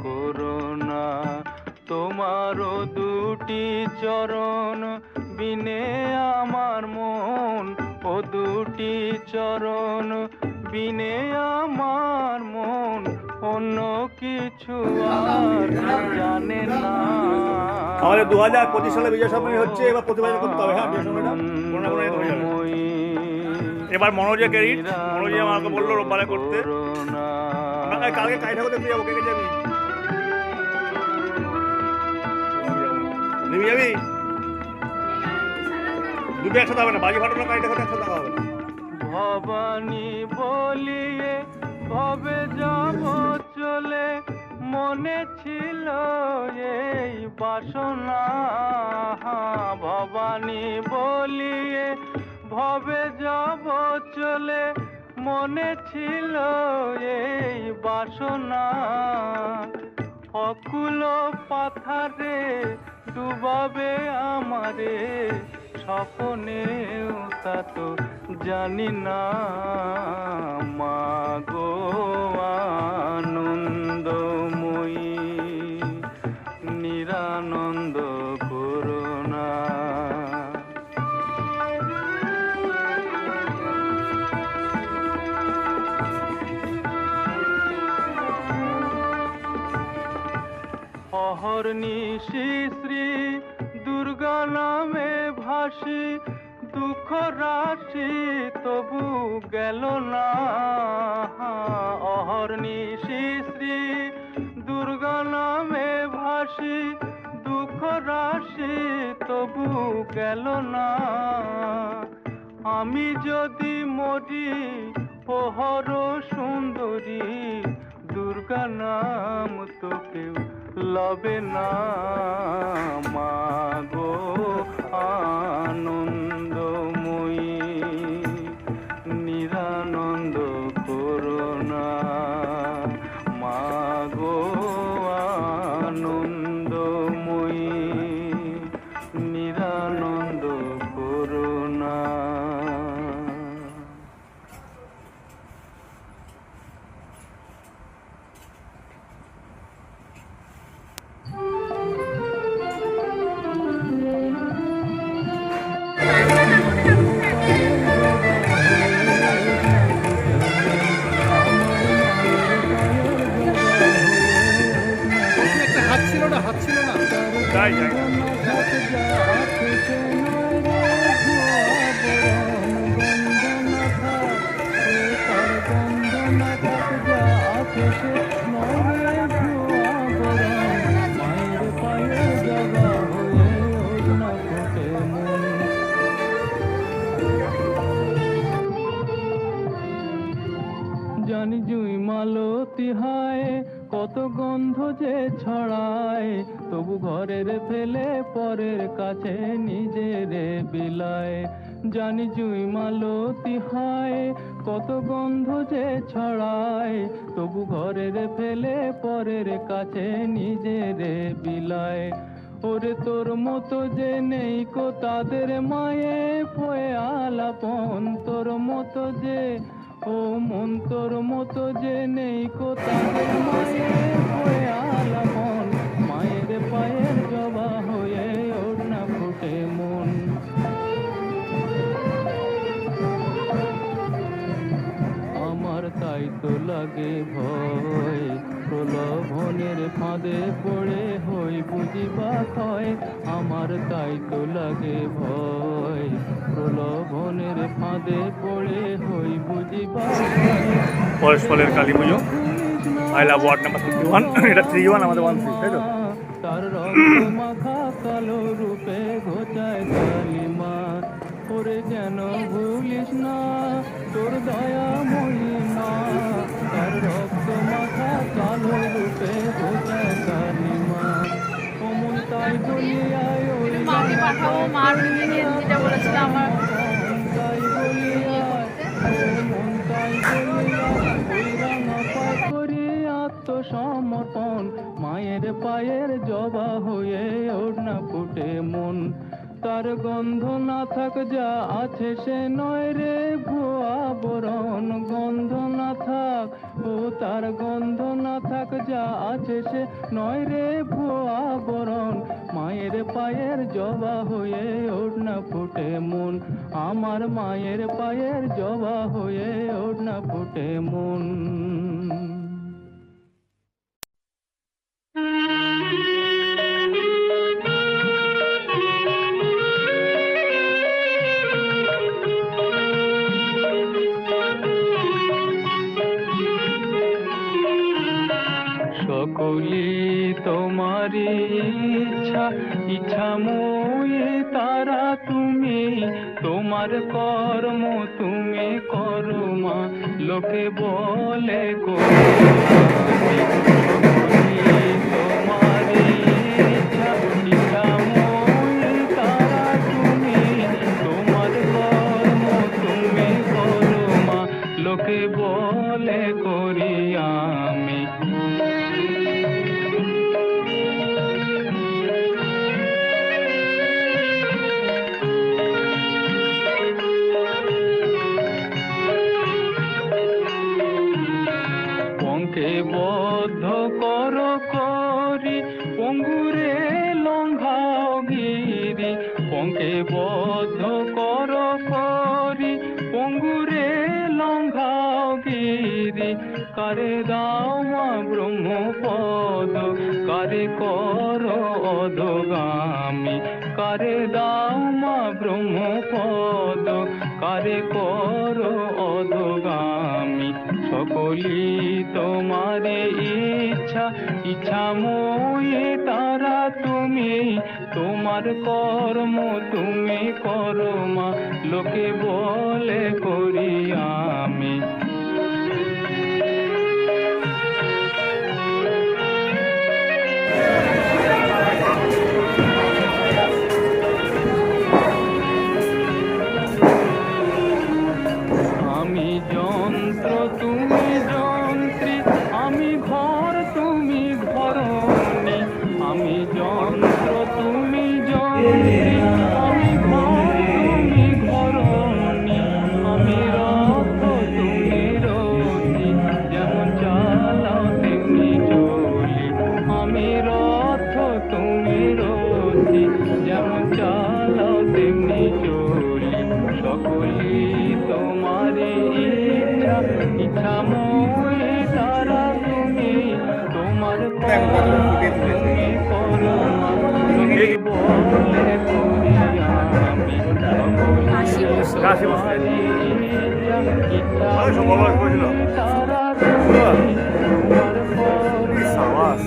করুণা, তোমারও দুটি চরণ বিনে আমার মন, ও দুটি চরণ বিনে আমার মন অন্য কিছু আর জানে না। আমাদের 2025 সালে বিজয় সম্মেলনী হচ্ছে, এবার প্রতিবাদ করতে হবে। হ্যাঁ, এবার মনোজে ক্রেডিট, মনোজে আমাকে বললো রোববারে করতে। কালকে কাই ঠাকুর দেখতে যাবো, কে কে যাবি? নিবি যাবি? দুটো একসাথে হবে না, বাজি ফাটানো কাই ঠাকুর একসাথে হবে না। ভবানী বলিয়ে ভবে যাব চলে, মনে ছিল এই বাসনা। ভবানী বলিয়ে ভবে যাব চলে, মনে ছিল এই বাসনা। অকুল পাথারে ডুবাবে আমারে, স্বপ্নেও তা তো জানি না। মাগো আনন্দময়ী, নিরানন্দ করুণা। অহর্নিশি শ্রী দুর্গা নামে ভাসি, দুঃখ রাশি তবু গেল না। অহর্নিশি শ্রী দুর্গা নামে ভাসি, দুঃখ রাশি তবু গেল না। আমি যদি মরি ওহর সুন্দরী, দুর্গা নাম তো কেউ লবে না। মাগো আনন্দময়ী, নিরানন্দ করুণা। মাগো আনন্দময়ী, নিরানন্দ করুণা। যাই যাই জানি জুই মালতি হায়, কত গন্ধ যে ছড়ায়, তবু ঘরের ফেলে পরের কাছে নিজের বিলায়। জানি জুই মালতি হায়, কত গন্ধ যে ছড়ায়, তবু ঘরের ফেলে পরের কাছে নিজের বিলায়। ওরে তোর মতো যে নেই কো তাদের মায়ে ফয়ে আলাপন, তোর মতো যে ও মন তোর মতো যে নেই কো তাদের মায়ে ফয়ে আলাপন। মায়ের পায়ের জবা হয়ে ওড়না ফুটে মন। আমার তাই তো লাগে ভয়, প্রলোভনের ফাঁদে পড়ে হই বুঝিবা ক্ষয়। আমার তাই তো লাগে ভয়, প্রলোভনের ফাঁদে পড়ে হই বুঝিবা ক্ষয়। পরস্পরের কালী পুজো, আই লাভ ওয়ার্ড নাম্বার 31, এটা 31 আমাদের 13, তাই তো? তার রক্ত মাখা কালো রূপে ঘোচায় কালিমা। ওরে যেন ভুলিস না তোর দয়া মহিমা, তার রক্ত মাখা কালো রূপে ঘোচায় কালিমা। অমন তাই বলিয়ায় ওই মাকে পাঠাবো, মার যেটা বলেছিল আমার তাই বলিয়ায়, অমন তাই বলিয়ায় ওই রাঙা পায় করি আত্মসমর্পণ। মায়ের পায়ের জবা হয়ে ওড়না ফুটে মন। তার গন্ধ না থাক যা আছে সে নয় রে ভুয়া আবরণ, গন্ধ না থাক ও তার গন্ধ না থাক, যা আছে সে নয় রে ভুয়া বরণ। মায়ের পায়ের জবা হয়ে ওড়না ফুটে মন, আমার মায়ের পায়ের জবা হয়ে ওড়না ফুটে মন। সকলি তোমারই ইচ্ছা, ইচ্ছাময়ী তারা তুমি, তোমার কর্ম তুমি করো মা, লোকে বলে গো সকলি তোমারই ইচ্ছা, ইচ্ছাময়ী তারা তুমি, তোমার কর্ম তুমি করো মা, লোকে বলে করি আমি। পঙ্কে বদ্ধ কর করি, পঙ্গুরে লঙ্ঘাও গিরি, পঙ্কে বদ্ধ কর করি, পঙ্গুরে লঙ্ঘাও গিরি, কারে দাও মা ব্রহ্মপদ, কারে কর অধগামী, কারে দাও মা ব্রহ্মপদ, কারে কর অধগামী। সকলি তোমারে ইচ্ছা, ইচ্ছাময়ী তারা তুমি, তোমার কর্ম তুমি করো মা, লোকে বলে করি আমি। আমি যন্ত্র তুমি যন্ত্রী, আমি ঘর তুমি ঘরণী, আমি যন্ত্র তুমি যন্ত্রী, আমি ঘর তুমি ঘরণী, আমি রথ তুমি রথী, যেমন চালাও তেমনি চলি, আমি রথ তুমি রথী, যেমন চালাও তেমনি চলি। সকলি তোমারে ইচ্ছা, ইচ্ছাময়ী তারা তুমি, তোমার কর্ম তুমি করো মা, লোকে বলে করি আমি। কাশি বসে সম্ভব করেছিল তারা তুমি, তোমার কর্ম সাবাস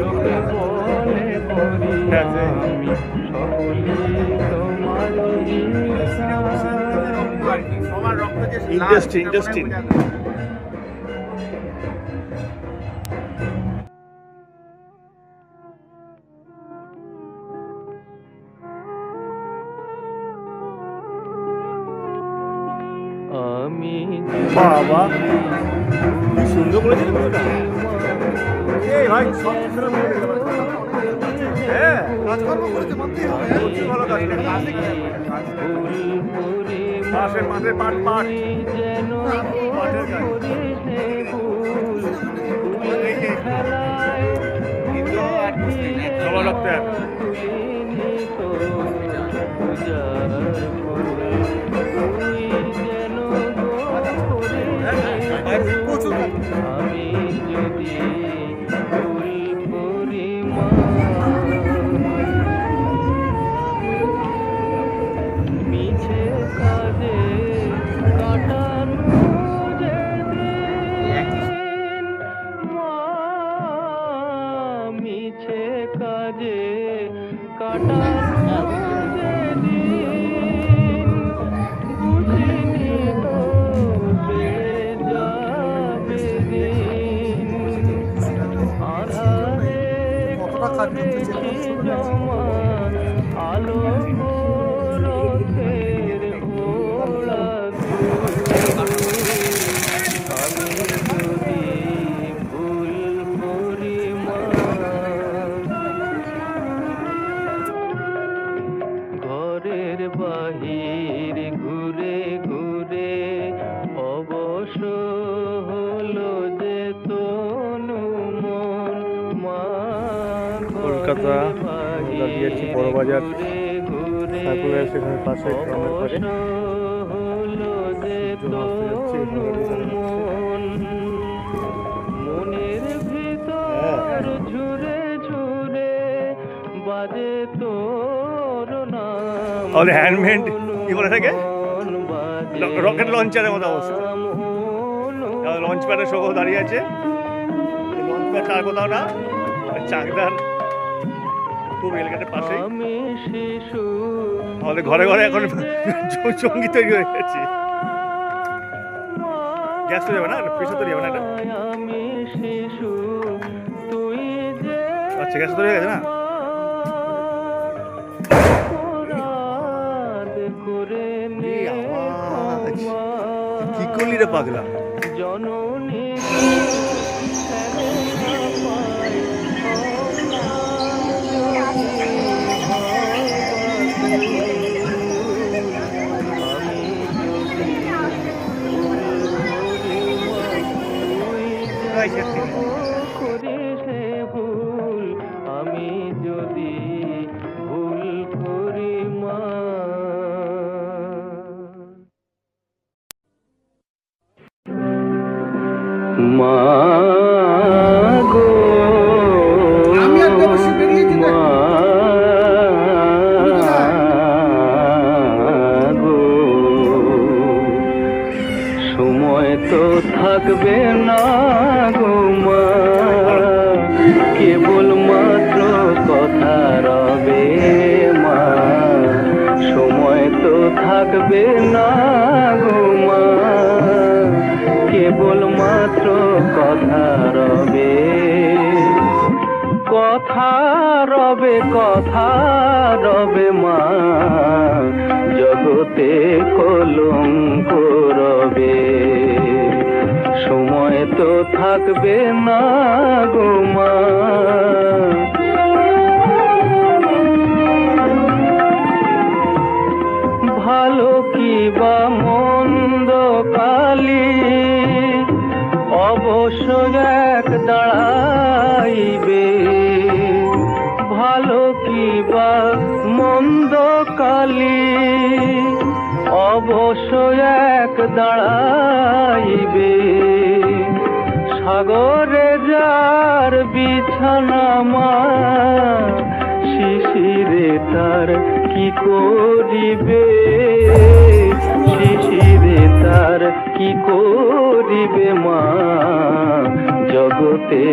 লোকে বলে করি আমি। সকলি তোমারে ইচ্ছা। Interesting interesting. আমি বাবা কি সুন্দর করেছিল পুরোটা। এই ভাই সব সুন্দর করে দিল। হ্যাঁ কাজকর্ম করতে মানতেই হবে, প্রচুর ভালো কাজ করে। পাশে মাঠে পাট পাট পাটের গাছ। সবার রাখতে হবে। আমি যদি ফুল করি মা, মিছে কাজে কাটানো যেদিন মা, মিছে কাজে কাটানো যেদিন, বুঝিনি তো বেড়ে যাবে দিন, আধারে করেছি জমা আলো রথের ওড়া আমি যদি ভুল করি মা, ঘরের বাহির ঘুরে ঘুরে কলকাতা দিয়েছি বড়বাজার সার্কুলার সেখানে পাশে গ্রামের পারে মনের ভিতর ঝুরে ঝুরে বাজে তোর নাম আমাদের হ্যান্ডমেড কি বলে থাকে রকেট লঞ্চারের মতো অবস্থা। লঞ্চ প্যাডের সহ দাঁড়িয়ে আছে, লঞ্চ প্যাড আর কোথাও না, চাকদার খুব রেলগেটের পাশেই। আমাদের ঘরে ঘরে এখন জঙ্গি তৈরি হয়ে গেছে। গ্যাস তৈরি হবে না, প্রেশার তৈরি হবে না এটা। আচ্ছা গ্যাস তৈরি হয়ে গেছে না। কি করলি রে পাগলা? আমি যদি ভুল করি মা গো মা গো, সময় তো থাকবে না গো মা, কেবল মাত্র কথা রবে মা, সময় তো থাকবে না গো মা, কেবল মাত্র কথা রবে, কথা রবে, কথা রবে মা, জগতে কলঙ্ক রবে, সময় তো থাকবে না গো মা। ভালো কি বা মন্দ কালি অবশ্য এক দাঁড়াইবে, ভালো কি বা মন্দ কালি অবশ্য এক দাঁড়াইবে, সাগরে যার বিছানা মা, শিশিরে তার কি করিবে, শিশিরে তার কি করিবে মা, জগতে